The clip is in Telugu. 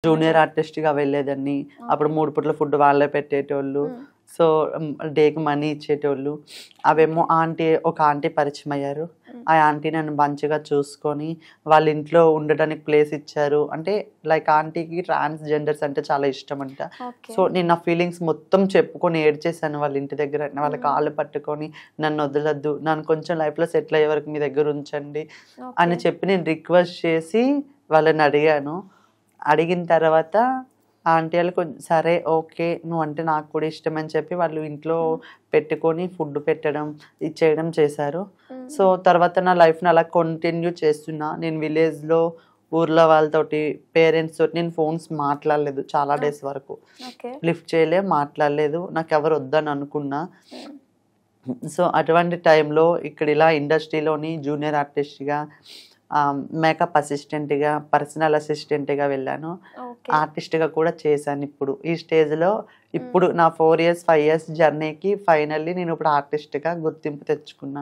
జూనియర్ ఆర్టిస్ట్‌గా వెళ్ళేదాన్ని. అప్పుడు ఓకే. 3 పూట్ల ఫుడ్ వాళ్ళే పెట్టేటోళ్ళు. హ్మ్. సో, డేకి మనీ ఇచ్చేటోళ్ళు. అవేమో ఓకే. ఒక ఆంటీ పరిచయమయ్యారు. హ్మ్. ఆ ఆంటీ నన్ను మంచిగా చూసుకొని, వాళ్ళ ఇంట్లో ఉండడానికి ప్లేస్ ఇచ్చారు. అంటే లైక్ ఆంటీకి ట్రాన్స్‌జెండర్స్ అంటే చాలా ఇష్టమంట. ఓకే. సో, నేను నా ఫీలింగ్స్ మొత్తం చెప్పుకొని ఏడ్చేసాను వాళ్ళ ఇంటి దగ్గర. వాళ్ళ హ్మ్. కాళ్ళు పట్టుకొని, "నన్నొదలొద్దు. నన్ను కొంచెం లైఫ్‌లో సెటిల్ అయ్యే వరకు మీ దగ్గర ఉంచండి" ఓకే. అని చెప్పి నేను రిక్వెస్ట్ చేసి వాళ్ళని అడిగాను. అడిగిన తర్వాత ఆంటీ ఆళ్ళు సరే ఓకే. నువ్వంటే నాకు కూడా ఇష్టమని చెప్పి వాళ్ళు ఇంట్లో హ్మ్. పెట్టుకొని ఫుడ్ పెట్టడం, ఇచ్చేయడం చేశారు. సో, హ్మ్. తర్వాత నా లైఫ్‌ని అలా కంటిన్యూ చేస్తున్నా. నేను విలేజ్‌లో ఊర్లో వాళ్ళతోటి, పేరెంట్స్ తోటి నేను ఫోన్స్ మాట్లాడలేదు చాలా ఓకే. డేస్ వరకు. ఓకే. లిఫ్ట్ చేయలే, మాట్లాడలేదు. నాకెవరు వద్దని అనుకున్నా. హ్మ్. సో, అటువంటి టైంలో ఇక్కడ ఇలా ఇండస్ట్రీలోని జూనియర్ ఆర్టిస్ట్‌గా మేకప్ అసిస్టెంట్‌గా, పర్సనల్ అసిస్టెంట్‌గా వెళ్ళాను. ఓకే. ఆర్టిస్ట్‌గా కూడా చేశానిప్పుడు. ఈ స్టేజ్‌లో హ్మ్. ఇప్పుడు నా 4 ఇయర్స్, 5 ఇయర్స్ జర్నీకి ఫైనల్లీ నేనిప్పుడు ఆర్టిస్ట్‌గా గుర్తింపు తెచ్చుకున్నా.